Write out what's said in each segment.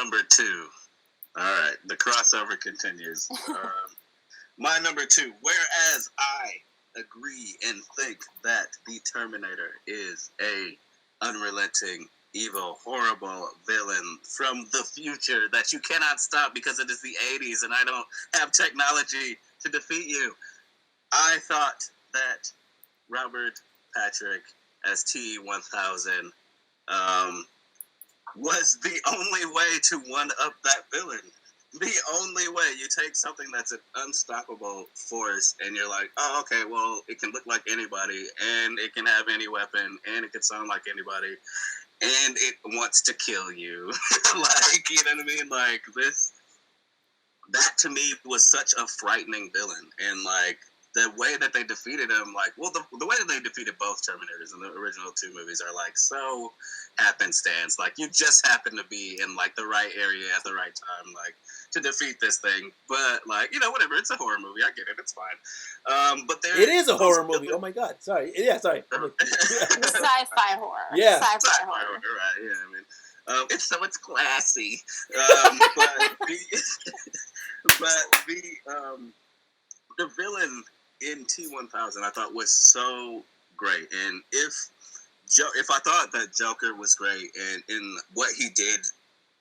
number 2. All right, the crossover continues. My number 2. Whereas I agree and think that the Terminator is a unrelenting, evil, horrible villain from the future that you cannot stop because it is the 80s and I don't have technology to defeat you. I thought that Robert Patrick as T-1000 was the only way to one-up that villain. The only way. You take something that's an unstoppable force and you're like, oh, okay, well, it can look like anybody and it can have any weapon and it can sound like anybody and it wants to kill you. Like, you know what I mean? Like, that to me was such a frightening villain. And, like, the way that they defeated him, like, well, the way that they defeated both Terminators in the original 2 movies are, like, so happenstance. Like, you just happen to be in, like, the right area at the right time, like, to defeat this thing. But, like, you know, whatever. It's a horror movie. I get it. It's fine. But it is a horror movie. Oh, my God. Sorry. Yeah, sorry. Sci-fi horror. Yeah. Sci-fi horror. Right, yeah, I mean. It's classy. But the villain in T-1000 I thought was so great, and if I thought that Joker was great and in what he did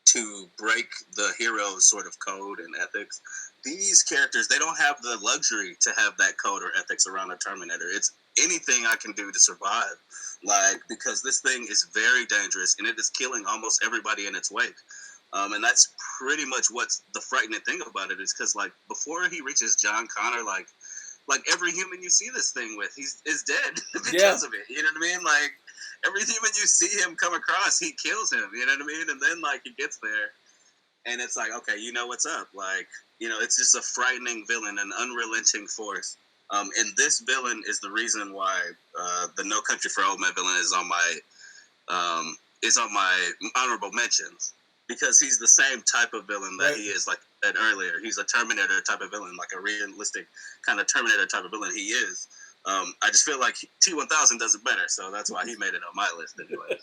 to break the hero's sort of code and ethics, these characters, they don't have the luxury to have that code or ethics around a Terminator. It's anything I can do to survive, like, because this thing is very dangerous and it is killing almost everybody in its wake. And that's pretty much what's the frightening thing about it, is because, like, before he reaches John Connor, like every human you see this thing with, is dead because of it. You know what I mean? Like, every human you see him come across, he kills him. You know what I mean? And then, like, he gets there, and it's like, okay, you know what's up. Like, you know, it's just a frightening villain, an unrelenting force. And this villain is the reason why the No Country for Old Men villain is on my honorable mentions. Because he's the same type of villain that he is, like I said earlier. He's a Terminator type of villain, like a realistic kind of Terminator type of villain he is. I just feel like T-1000 does it better, so that's why he made it on my list anyway.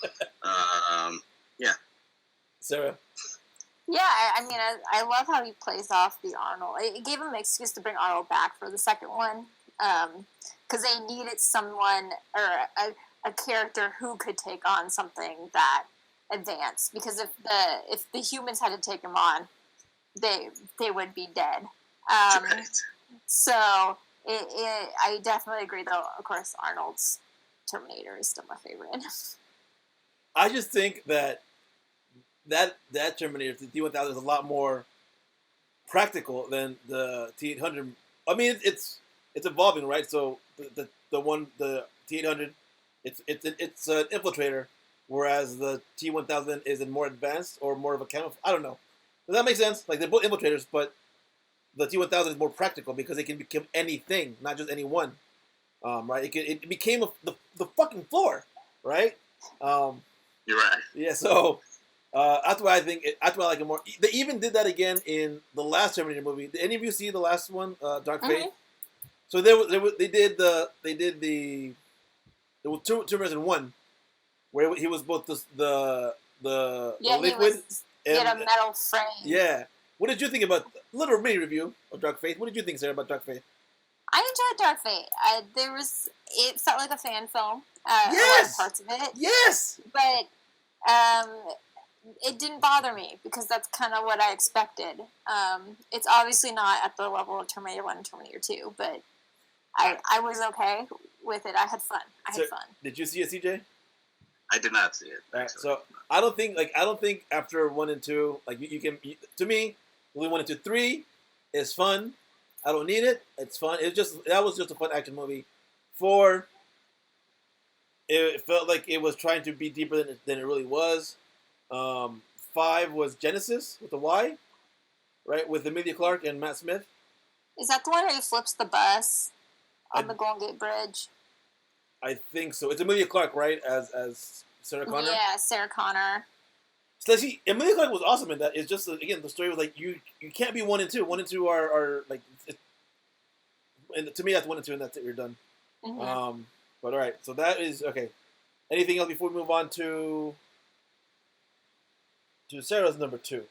Yeah. Sarah? Yeah, I mean, I love how he plays off the Arnold. It gave him an excuse to bring Arnold back for the second one, because they needed someone, or a character who could take on something that advanced, because if the humans had to take him on, they would be dead. Right. So I definitely agree, though. Of course, Arnold's Terminator is still my favorite. I just think that Terminator, the T-1000, is a lot more practical than the T-800. I mean, it's evolving, right? So the T-800, it's an infiltrator. Whereas the T-1000 is more advanced or more of a camouflage. I don't know. Does that make sense? Like, they're both infiltrators, but the T-1000 is more practical because it can become anything, not just anyone. Right? It became the fucking floor, right? You're right. Yeah. So that's why I think that's why I like it more. They even did that again in the last Terminator movie. Did any of you see the last one, Dark Fate? So there were two Terminators in one. Where he was both the liquid he had a metal frame. Yeah. What did you think about little mini review of Dark Fate? What did you think, Sarah, about Dark Fate? I enjoyed Dark Fate. It felt like a fan film. Yes. Parts of it. Yes. But it didn't bother me because that's kind of what I expected. It's obviously not at the level of Terminator 1 and Terminator 2, but I was okay with it. I had fun. Did you see it, CJ? I did not see it. Right, so I don't think after 1 and 2, like you can, to me, only 1 and 2, 3 is fun. I don't need it. It's fun. That was just a fun action movie. 4, it felt like it was trying to be deeper than it really was. 5 was Genesis with the Y, right, with Emilia Clarke and Matt Smith. Is that the one where he flips the bus on the Golden Gate Bridge? I think so. It's Emilia Clarke, right, as Sarah Connor? Yeah, Sarah Connor. So Emilia Clarke was awesome in that. It's just, again, the story was like, you can't be 1 and 2. 1 and 2 are like, and to me, that's 1 and 2, and that's it. You're done. Mm-hmm. But all right, so that is, okay. Anything else before we move on to Sarah's number 2?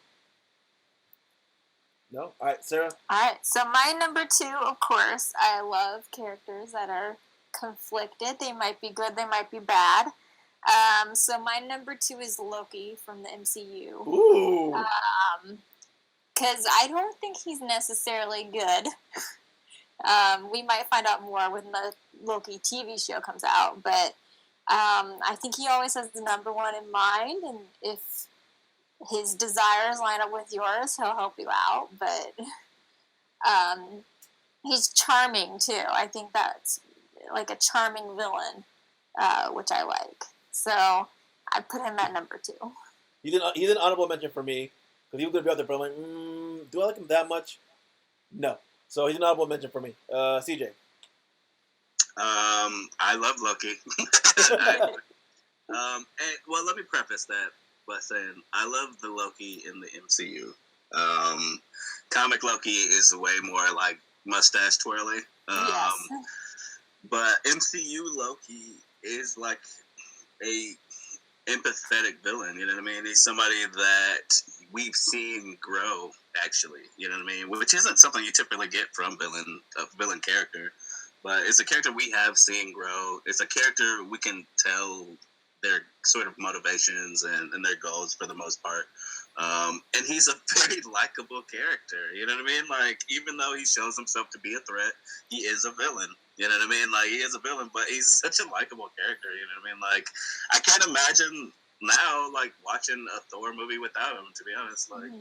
No? All right, Sarah? All right, so my number 2, of course, I love characters that are conflicted. They might be good, they might be bad. So my number 2 is Loki from the MCU. Ooh. Because I don't think he's necessarily good. We might find out more when the Loki TV show comes out, but I think he always has the number 1 in mind, and if his desires line up with yours, he'll help you out. But he's charming too. I think that's like a charming villain, which I like. So I put him at number 2. He's an honorable mention for me because he was going to be out there, but I'm like, do I like him that much? No. So he's an honorable mention for me. CJ. I love Loki. And well, let me preface that by saying I love the Loki in the MCU. Comic Loki is way more like mustache twirly. Yes. But MCU Loki is like a empathetic villain. You know what I mean? He's somebody that we've seen grow. Actually, you know what I mean? Which isn't something you typically get from a villain character. But it's a character we have seen grow. It's a character we can tell their sort of motivations and their goals for the most part. And he's a very likable character. You know what I mean? Like, even though he shows himself to be a threat, he is a villain. You know what I mean? Like, he is a villain, but he's such a likable character. You know what I mean? Like, I can't imagine now, like, watching a Thor movie without him, to be honest. Like,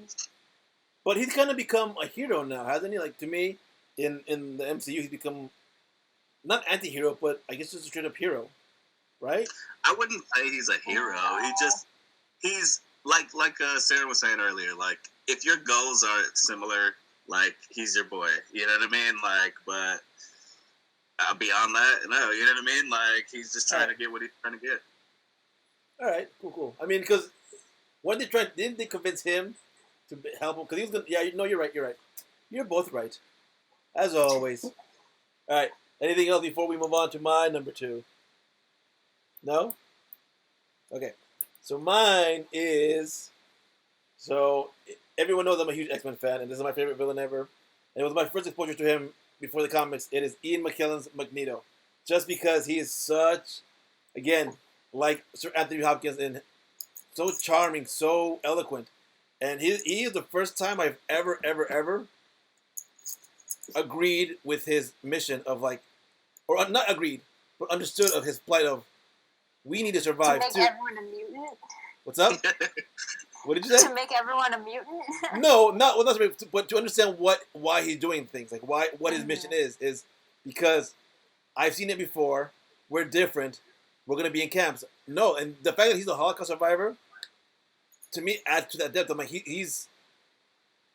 But he's kind of become a hero now, hasn't he? Like, to me, in the MCU, he's become not anti-hero, but I guess just a straight-up hero, right? I wouldn't say he's a hero. He's like Sarah was saying earlier. Like, if your goals are similar, like, he's your boy. You know what I mean? Like, but beyond that, no. You know what I mean? Like, he's just trying to get what he's trying to get. All right, cool. I mean, because when didn't they convince him to help him? Because he was gonna. Yeah, you're right. You're both right, as always. All right. Anything else before we move on to my number 2? No? Okay. So mine is... So, everyone knows I'm a huge X-Men fan, and this is my favorite villain ever. And it was my first exposure to him before the comics. It is Ian McKellen's Magneto. Just because he is such, again, like Sir Anthony Hopkins, and so charming, so eloquent. And he is the first time I've ever agreed with his mission of like, or not agreed, but understood of his plight of, we need to survive to make everyone a mutant. What's up? What did you say? To make everyone a mutant. No, not but to understand why he's doing things, like what his mission is because I've seen it before. We're different. We're gonna be in camps. No, and the fact that he's a Holocaust survivor, to me, adds to that depth. I'm like, he's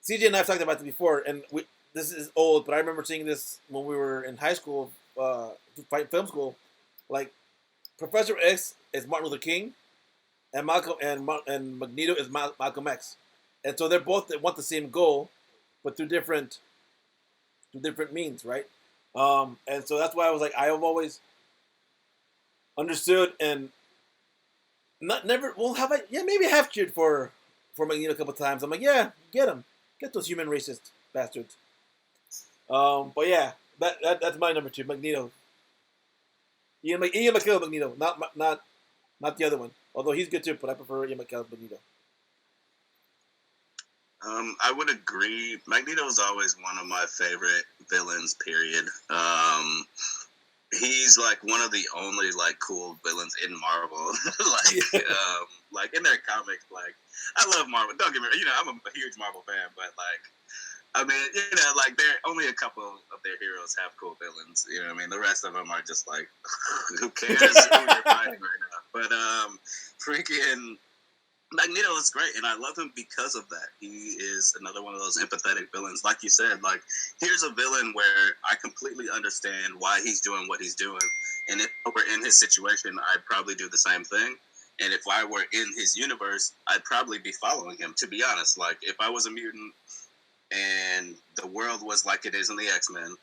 CJ and I have talked about it before, and this is old, but I remember seeing this when we were in high school, film school. Like, Professor X is Martin Luther King, and and Magneto is Malcolm X, and so they want the same goal, but through different means, right? And so that's why I was like, I have always understood and maybe I have cheered for Magneto a couple times. I'm like, yeah, get those human racist bastards. But yeah, that's my number 2, Magneto. Ian McKellen Magneto, not the other one. Although he's good too, but I prefer Ian McKellen Magneto. I would agree. Magneto is always one of my favorite villains. Period. He's like one of the only like cool villains in Marvel. Like in their comics. Like, I love Marvel. Don't get me wrong. I'm a huge Marvel fan, but like, I mean, like, there only a couple of their heroes have cool villains. You know what I mean? The rest of them are just like, who cares who you're fighting right now? But freaking Magneto is great, and I love him because of that. He is another one of those empathetic villains. Like you said, like, here's a villain where I completely understand why he's doing what he's doing. And if I were in his situation, I'd probably do the same thing. And if I were in his universe, I'd probably be following him, to be honest. Like, if I was a mutant and the world was like it is in the X-Men,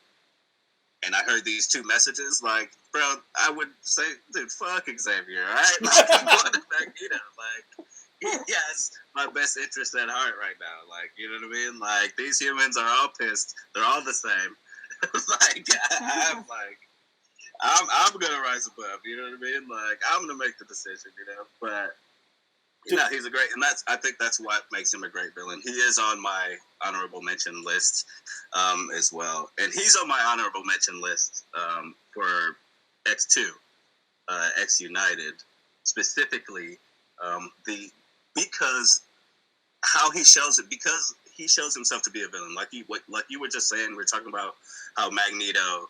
and I heard these two messages, like, bro, I would say, dude, fuck Xavier, all right? Like, I'm going to Magneto. Like, he has my best interest at heart right now. Like, you know what I mean? Like, these humans are all pissed. They're all the same. Like, I'm gonna rise above. You know what I mean? Like, I'm gonna make the decision. You know, but you know, he's a great, and I think that's what makes him a great villain. He is on my honorable mention list as well, and he's on my honorable mention list for X2, X United, specifically the because how he shows it, because he shows himself to be a villain. Like you were just saying, we're talking about how Magneto,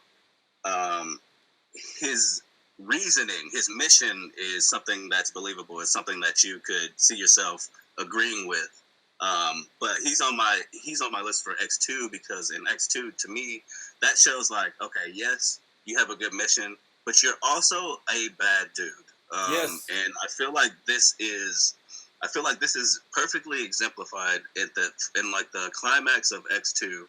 his reasoning, his mission is something that's believable. It's something that you could see yourself agreeing with. But he's on my list for X2 because in X2, to me, that shows like, okay, yes, you have a good mission, but you're also a bad dude. Yes. And I feel like this is perfectly exemplified in the climax of X2.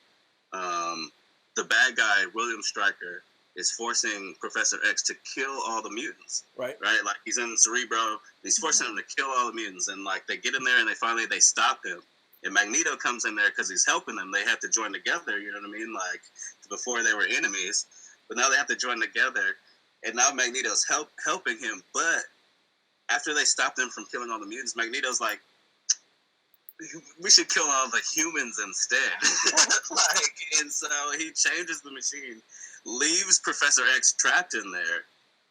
The bad guy, William Stryker, is forcing Professor X to kill all the mutants. Right. Like he's in Cerebro, he's forcing him to kill all the mutants, and like they get in there and they stop him. And Magneto comes in there because he's helping them. They have to join together. You know what I mean? Like before they were enemies, but now they have to join together. And now Magneto's helping him, but after they stop them from killing all the mutants, Magneto's like, we should kill all the humans instead. And so he changes the machine, leaves Professor X trapped in there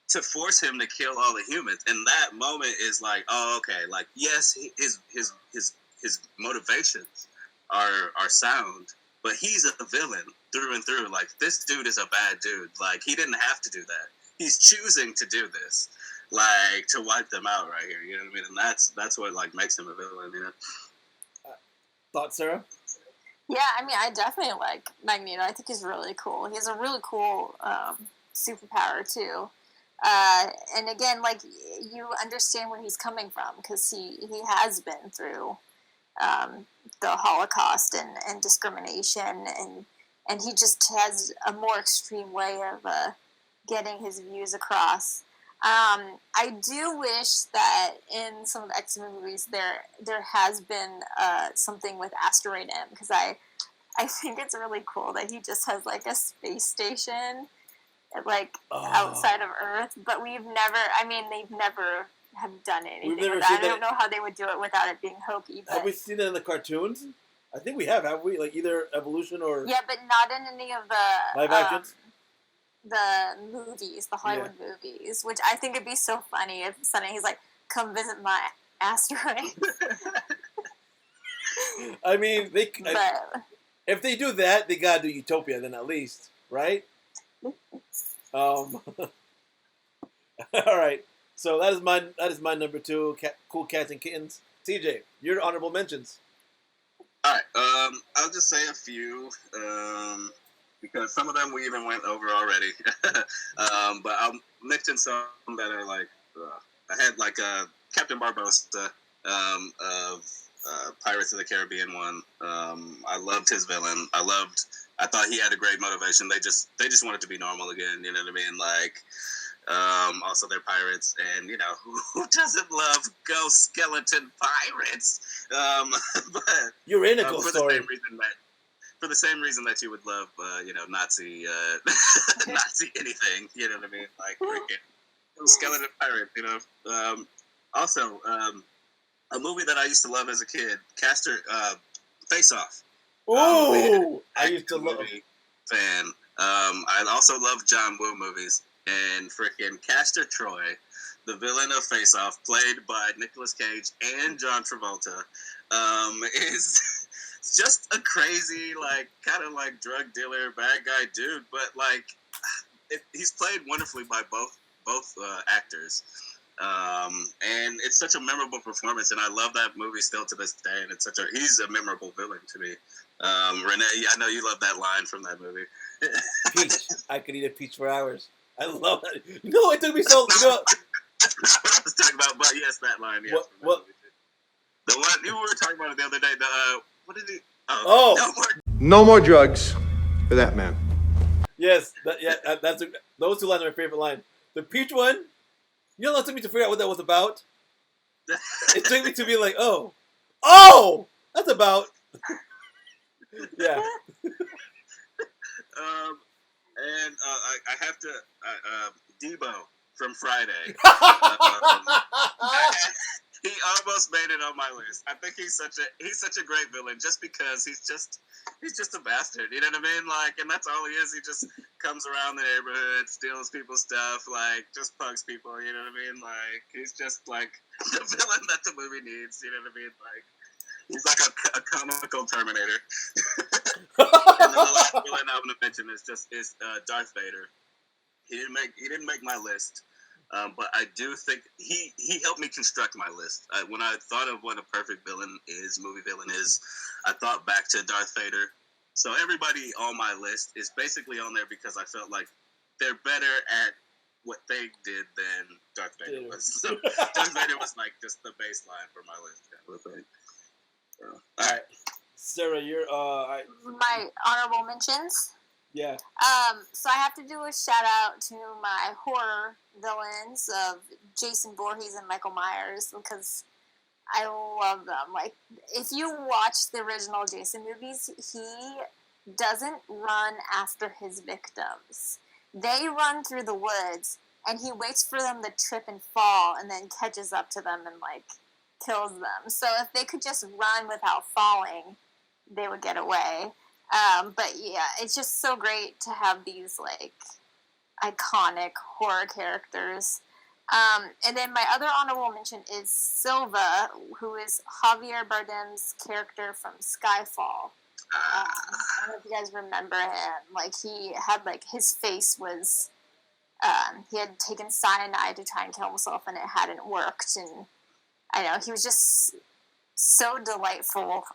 to force him to kill all the humans. And that moment is like, oh, okay, like yes, his motivations are sound, but he's a villain through and through. Like this dude is a bad dude. Like he didn't have to do that. He's choosing to do this, like to wipe them out right here. You know what I mean? And that's what like makes him a villain. You know. Thoughts, Sarah? Yeah, I mean, I definitely like Magneto. I think he's really cool. He has a really cool superpower too. And again, like you understand where he's coming from because he has been through the Holocaust and discrimination, and he just has a more extreme way of getting his views across. I do wish that in some of the X-Men movies there has been something with Asteroid M, because I think it's really cool that he just has like a space station like outside of Earth, but they've never have done anything with that. I don't know how they would do it without it being hokey. But... Have we seen that in the cartoons? I think we have we? Like either Evolution or... Yeah, but not in any of the... Live actions? The movies, the Hollywood movies, which I think it'd be so funny if suddenly he's like, come visit my asteroid. I mean, if they do that, they gotta do Utopia then at least, right? All right. So that is my number 2, Cool Cats and Kittens. TJ, your honorable mentions. All right. I'll just say a few. Because some of them we even went over already. But I'll mix in some that are like, I had like Captain Barbossa of Pirates of the Caribbean one. I loved his villain. I thought he had a great motivation. They just wanted to be normal again. You know what I mean? Like, also they're pirates, and you know who doesn't love ghost skeleton pirates? But you're in a ghost story. For the same reason that you would love, Nazi, Nazi anything, you know what I mean? Like freaking skeleton pirate, you know. Also, a movie that I used to love as a kid, Face Off. Oh, I used to love. Fan. I also love John Woo movies, and freaking Castor Troy, the villain of Face Off, played by Nicolas Cage and John Travolta, is. It's just a crazy, like, kind of like drug dealer, bad guy dude, but like, he's played wonderfully by both actors, and it's such a memorable performance, and I love that movie still to this day. And he's a memorable villain to me. Renee, I know you love that line from that movie. Peach, I could eat a peach for hours. I love that. You know, it took me so. You know, that's what I was talking about, but yes, that line. Yes, what? The one you were talking about it the other day. What did he? No more drugs for that man. Yes, those two lines are my favorite line. The peach one, you know, it took me to figure out what that was about. It took me to be like, oh, that's about. Yeah. And I have to Debo from Friday. He almost made it on my list. I think he's such a great villain just because he's just a bastard. You know what I mean? Like, and that's all he is. He just comes around the neighborhood, steals people's stuff, like just pugs people. You know what I mean? Like, he's just like the villain that the movie needs. You know what I mean? Like, he's like a comical Terminator. And then the last villain I'm going to mention is Darth Vader. He didn't make my list. But I do think he helped me construct my list. When I thought of what a perfect movie villain is, I thought back to Darth Vader. So everybody on my list is basically on there because I felt like they're better at what they did than Darth Vader was. So Darth Vader was like just the baseline for my list kind of thing. So, all right, Sarah, you're my honorable mentions. Yeah. So I have to do a shout out to my horror villains of Jason Voorhees and Michael Myers because I love them. Like, if you watch the original Jason movies, he doesn't run after his victims. They run through the woods, and he waits for them to trip and fall, and then catches up to them and, like, kills them. So if they could just run without falling, they would get away. But yeah, it's just so great to have these like iconic horror characters. And then my other honorable mention is Silva, who is Javier Bardem's character from Skyfall. I don't know if you guys remember him. Like, he had like his face was he had taken cyanide to try and kill himself, and it hadn't worked. And I know he was just so delightful.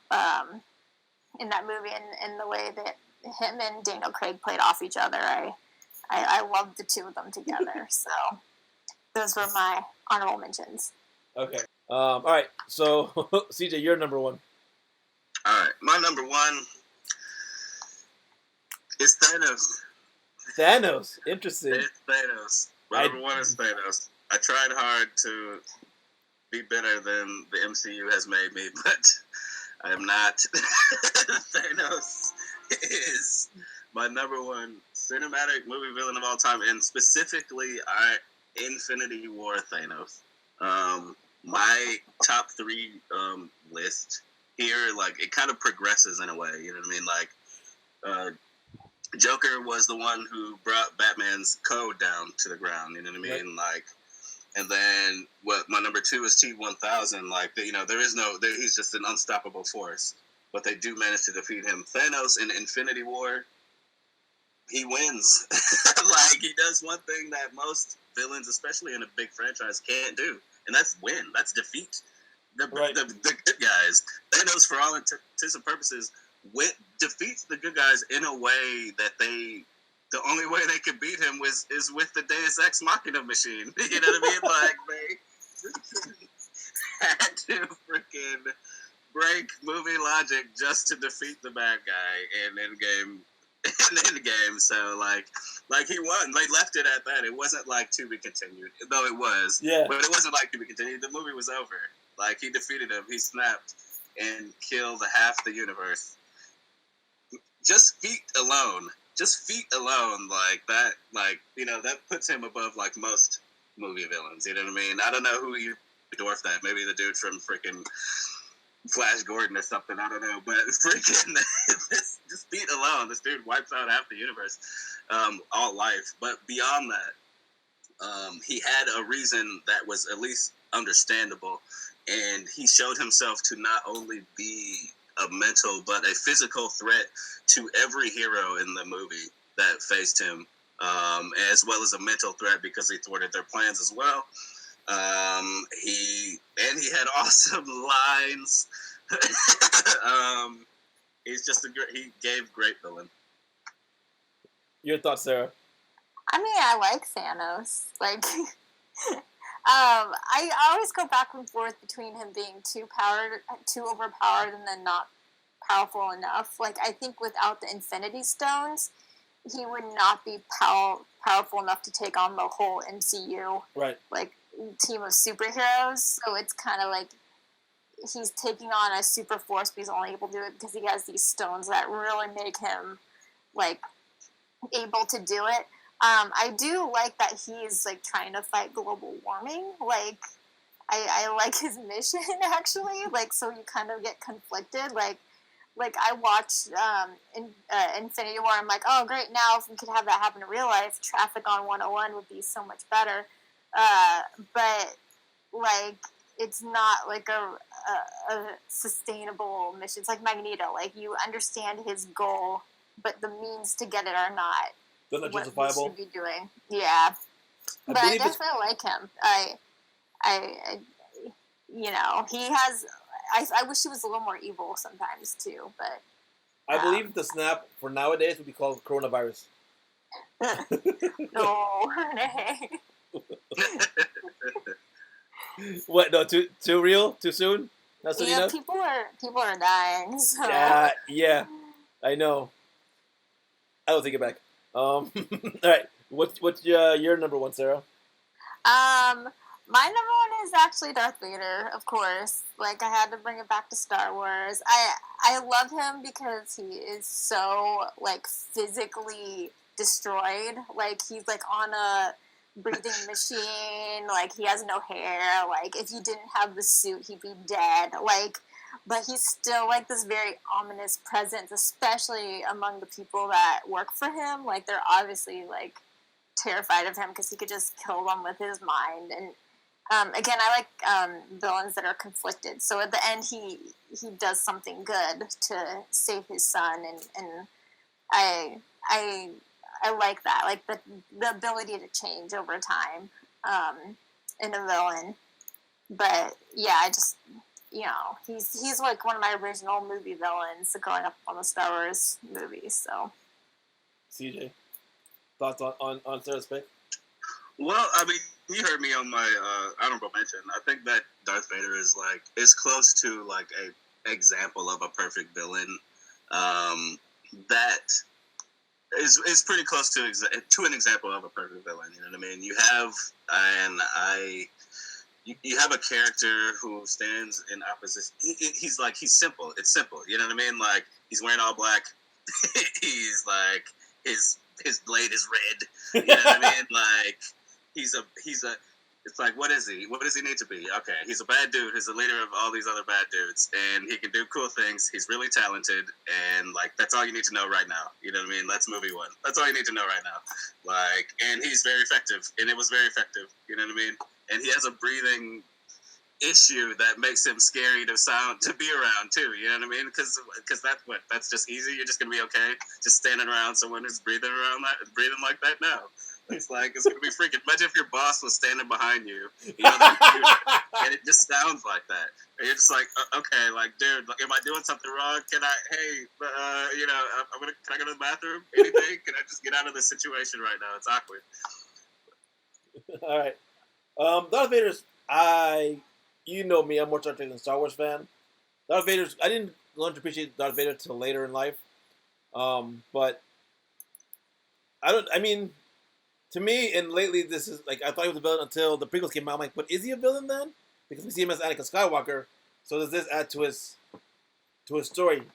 In that movie, and the way that him and Daniel Craig played off each other, I loved the two of them together. So those were my honorable mentions. Okay. All right. So CJ, you're number one. All right. My number one is Thanos. Thanos. Interesting. It's Thanos. My number one is Thanos. I tried hard to be better than the MCU has made me, but I am not. Thanos is my number one cinematic movie villain of all time, and specifically, Infinity War Thanos. My top three list here, like, it kind of progresses in a way. You know what I mean? Like, Joker was the one who brought Batman's code down to the ground. You know what I mean? Right. Like. And then my number two is T-1000. Like, he's just an unstoppable force. But they do manage to defeat him. Thanos in Infinity War, he wins. Like, he does one thing that most villains, especially in a big franchise, can't do. And that's win. That's defeat the good guys. Thanos, for all intents and purposes, defeats the good guys in a way that the only way they could beat him is with the Deus Ex Machina machine. You know what I mean? Like, they had to freaking break movie logic just to defeat the bad guy in Endgame. So like he won. They left it at that. It wasn't like to be continued, though it was. Yeah. But it wasn't like to be continued. The movie was over. Like, he defeated him. He snapped and killed half the universe. Just feet alone, like that, like, that puts him above like most movie villains. You know what I mean? I don't know who you dwarf that. Maybe the dude from freaking Flash Gordon or something. I don't know, but freaking just feet alone, this dude wipes out half the universe, all life. But beyond that, he had a reason that was at least understandable, and he showed himself to not only be a mental but a physical threat to every hero in the movie that faced him, as well as a mental threat because he thwarted their plans as well. He had awesome lines. He gave great villain. Your thoughts, Sarah? I mean, I like Thanos. Like, I always go back and forth between him being too overpowered, and then not powerful enough. Like, I think without the Infinity Stones, he would not be powerful enough to take on the whole MCU. Right. Like, team of superheroes. So it's kind of like he's taking on a super force, but he's only able to do it because he has these stones that really make him like able to do it. I do like that he's like trying to fight global warming. Like I like his mission actually. Like so you kind of get conflicted. Like I watched Infinity War. I'm like, oh great! Now if we could have that happen in real life, traffic on 101 would be so much better. But like it's not like a sustainable mission. It's like Magneto. Like you understand his goal, but the means to get it are not They're not what justifiable. we should be doing. Yeah, but I definitely like him. I you know, he has. I wish he was a little more evil sometimes too, but I believe the snap for nowadays would be called coronavirus. no. What? No, too real? Too soon? Not soon Yeah, enough? people are dying. So. Yeah, I know. I will take it back. All right. What's your number one, Sarah? My number one is actually Darth Vader, of course. Like I had to bring it back to Star Wars. I love him because he is so like physically destroyed. Like he's like on a breathing machine. Like he has no hair. Like if you didn't have the suit, he'd be dead. Like, but he's still like this very ominous presence, especially among the people that work for him. Like they're obviously like terrified of him because he could just kill them with his mind. And again, I like villains that are conflicted. So at the end, he does something good to save his son, and I I I like that, like the ability to change over time in a villain. But yeah, I just he's like one of my original movie villains growing up on the Star Wars movies. So CJ, thoughts on Sarah's pick? Well, I mean, you heard me on my honorable mention. I think that Darth Vader is close to like a example of a perfect villain. That is pretty close to an example of a perfect villain. You know what I mean? You have a character who stands in opposition. He's simple. It's simple. You know what I mean? Like he's wearing all black. He's like his blade is red. You know what I mean? Like he's a. It's like, what is he? What does he need to be? Okay, he's a bad dude. He's the leader of all these other bad dudes, and he can do cool things. He's really talented, and like that's all you need to know right now. You know what I mean? That's movie one. That's all you need to know right now. Like, and he's very effective, and it was very effective. You know what I mean? And he has a breathing issue that makes him scary to be around too. You know what I mean? Because that's just easy. You're just gonna be okay, just standing around someone who's breathing like that. No, it's gonna be freaking. Imagine if your boss was standing behind you, on the computer, and it just sounds like that. And you're just like, okay, like, dude, like, am I doing something wrong? Can I? Hey, Can I go to the bathroom? Anything? Can I just get out of this situation right now? It's awkward. All right. Darth Vader's. You know me. I'm more Star Trek than Star Wars fan. Darth Vader's. I didn't learn to appreciate Darth Vader till later in life. But I don't. I mean, to me, and lately, this is like I thought he was a villain until the prequels came out. I'm like, but is he a villain then? Because we see him as Anakin Skywalker. So does this add to his story?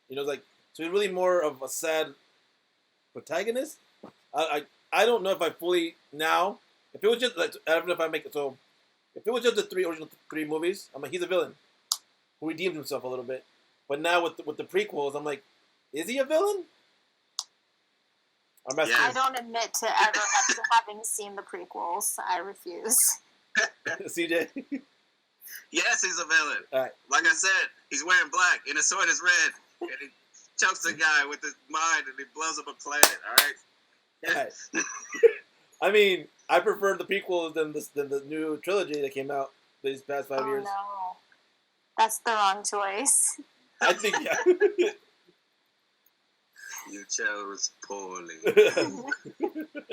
You know, like so he's really more of a sad protagonist. I don't know if I fully now. If it was just like I don't know if I make it so. If it was just the original three movies, I'm like he's a villain who redeemed himself a little bit. But now with the prequels, I'm like, is he a villain? I don't admit to ever having seen the prequels. I refuse. CJ? Yes, he's a villain. All right. Like I said, he's wearing black, and his sword is red, and he chokes a guy with his mind, and he blows up a planet. All right. I mean, I prefer the prequels than the new trilogy that came out these past 5 years. No, that's the wrong choice. I think yeah. You chose poorly.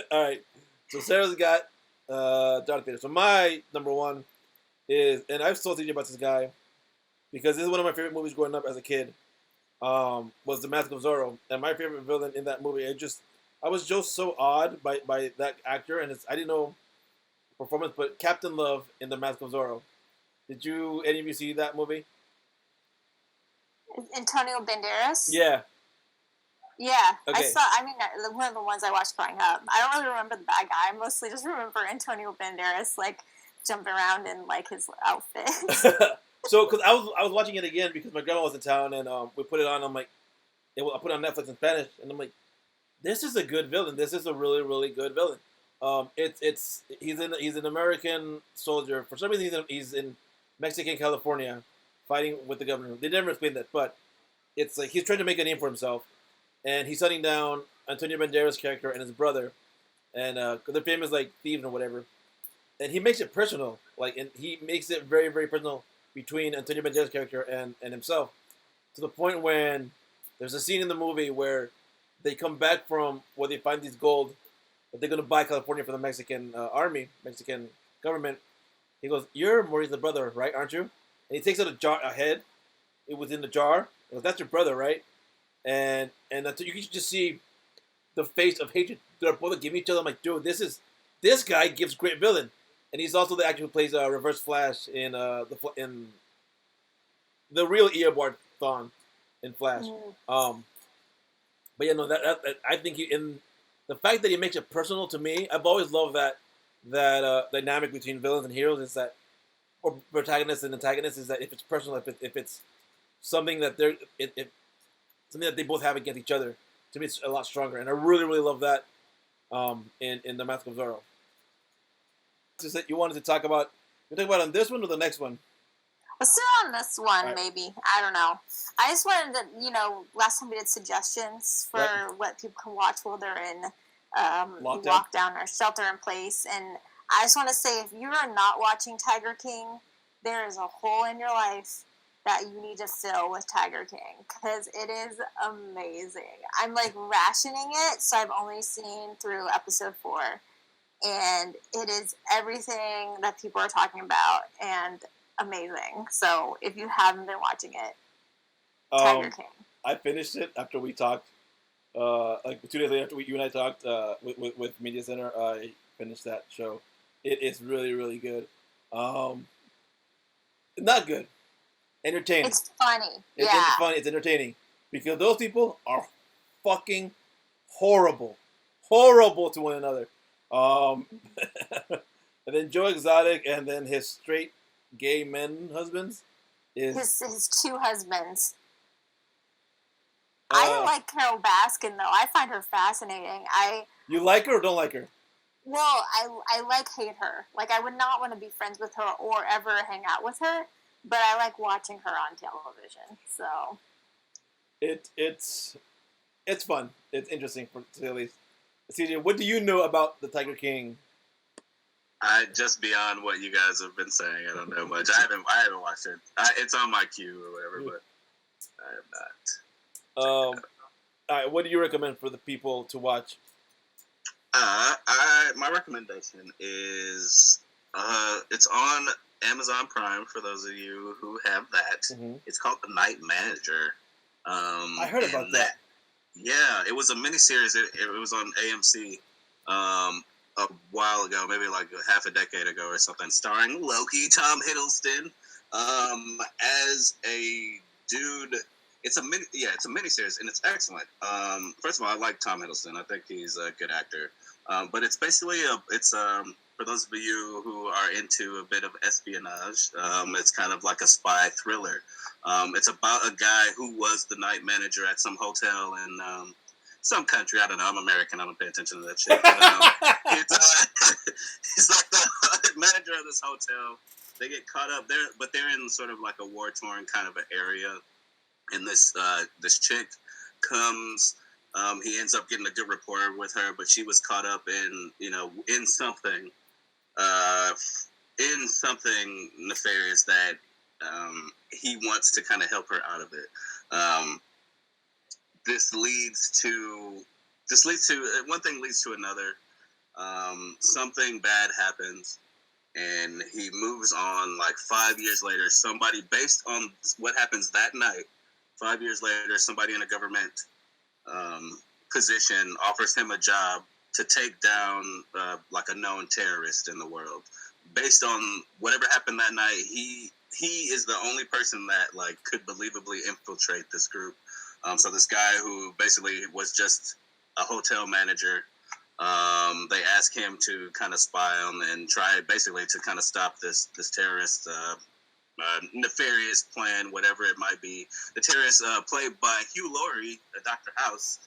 All right. So Sarah's got Darth Vader. So my number one is, and I've told you about this guy because this is one of my favorite movies growing up as a kid. Was The Mask of Zorro, and my favorite villain in that movie. I was just so awed by that actor, and I didn't know performance, but Captain Love in The Mask of Zorro. Did any of you see that movie? Antonio Banderas. Yeah. Yeah, I Okay. saw. I mean, one of the ones I watched growing up. I don't really remember the bad guy. I mostly just remember Antonio Banderas like jumping around in like his outfits. So, because I was watching it again because my grandma was in town and we put it on. I'm like, I put it on Netflix in Spanish, and I'm like, this is a good villain. This is a really really good villain. He's an American soldier. For some reason, he's in Mexican California, fighting with the government. They never explained that, but it's like he's trying to make a name for himself, and he's hunting down Antonio Banderas' character and his brother, and they're famous like thieves or whatever. And he makes it personal, like, and he makes it very very personal between Antonio Banderas' character and himself, to the point when there's a scene in the movie where they come back from where they find these gold that they're gonna buy California for the Mexican army, Mexican government. He goes, "You're Maurice's brother, right? Aren't you?" And he takes out a head. It was in the jar. He goes, "That's your brother, right?" And you can just see the face of hatred. They're both giving each other. I'm like, dude, this guy gives great villain, and he's also the actor who plays Reverse Flash in the real Eobard Thawne in Flash. But yeah, no, that I think in the fact that he makes it personal to me, I've always loved that dynamic between villains and heroes is that, or protagonists and antagonists is that if it's personal, if it's something that something that they both have against each other, to me it's a lot stronger, and I really really love that in the Mask of Zorro. Just that you wanted to talk about. You talk about on this one or the next one? Let's do it on this one, Right. maybe. I don't know. I just wanted to, last time we did suggestions for what people can watch while they're in lockdown or shelter in place. And I just want to say, if you are not watching Tiger King, there is a hole in your life that you need to fill with Tiger King, because it is amazing. I'm like rationing it, so I've only seen through episode 4. And it is everything that people are talking about and amazing. So if you haven't been watching it, Tiger King. I finished it after we talked. Like 2 days later after you and I talked with Media Center, I finished that show. It is really really good. Not good. Entertaining. It's funny. It's funny. It's entertaining because those people are fucking horrible to one another. And then Joe Exotic, and then his straight gay men husbands is his 2 husbands. I don't like Carol Baskin though. I find her fascinating. You like her or don't like her? Well, I hate her. Like, I would not want to be friends with her or ever hang out with her, but I like watching her on television. So it's fun. It's interesting to say the least. CJ, what do you know about the Tiger King? Just beyond what you guys have been saying, I don't know much. I haven't watched it. It's on my queue or whatever, but I have not. All right, what do you recommend for the people to watch? My recommendation is it's on Amazon Prime for those of you who have that. Mm-hmm. It's called The Night Manager. I heard about that. Yeah, it was a miniseries. It was on AMC a while ago, maybe like half a decade ago or something, starring Loki, Tom Hiddleston, as a dude. It's a miniseries, and it's excellent. First of all, I like Tom Hiddleston. I think he's a good actor. But it's basically for those of you who are into a bit of espionage, it's kind of like a spy thriller. It's about a guy who was the night manager at some hotel in some country. I don't know. I'm American. I don't pay attention to that shit. But, he's like the manager of this hotel. They get caught up there, but they're in sort of like a war-torn kind of an area. And this chick comes. He ends up getting a good rapport with her, but she was caught up in something nefarious that he wants to kind of help her out of it. This leads to one thing leads to another. Something bad happens, and he moves on. Like 5 years later, somebody, based on what happens that night, 5 years later, somebody in a government position offers him a job to take down like a known terrorist in the world. Based on whatever happened that night, he is the only person that like could believably infiltrate this group. So this guy who basically was just a hotel manager, they asked him to kind of spy on and try basically to kind of stop this terrorist nefarious plan, whatever it might be. The terrorist played by Hugh Laurie, Dr. House.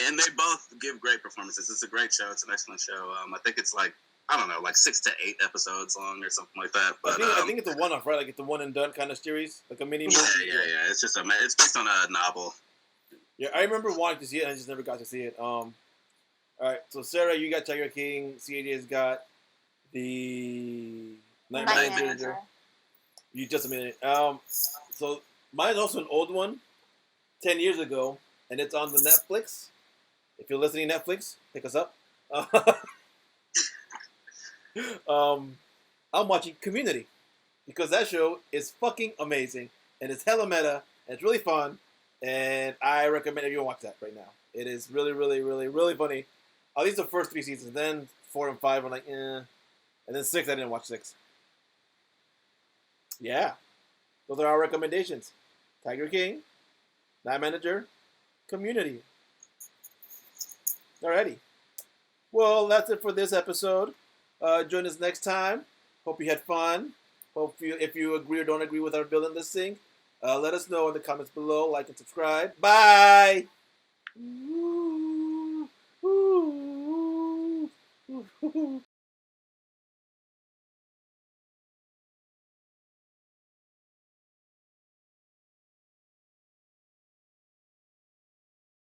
And they both give great performances. It's a great show. It's an excellent show. I think it's like, I don't know, like 6 to 8 episodes long or something like that. But I think it's a one-off, right? Like it's a one and done kind of series, like a mini movie. Yeah. It's just it's based on a novel. Yeah, I remember wanting to see it, and I just never got to see it. All right, so Sarah, you got Tiger King. CAD's got the Night Manager. You just a minute. So mine is also an old one, 10 years ago, and it's on the Netflix. If you're listening, Netflix, pick us up. I'm watching Community because that show is fucking amazing and it's hella meta and it's really fun and I recommend everyone watch that right now. It is really, really, really, really funny. At least the first 3 seasons. Then 4 and 5 are like, eh. And then 6, I didn't watch 6. Yeah. Those are our recommendations. Tiger King, Night Manager, Community. Alrighty. Well, that's it for this episode. Join us next time. Hope you had fun. If you agree or don't agree with our villain listing, let us know in the comments below. Like and subscribe. Bye! Woo.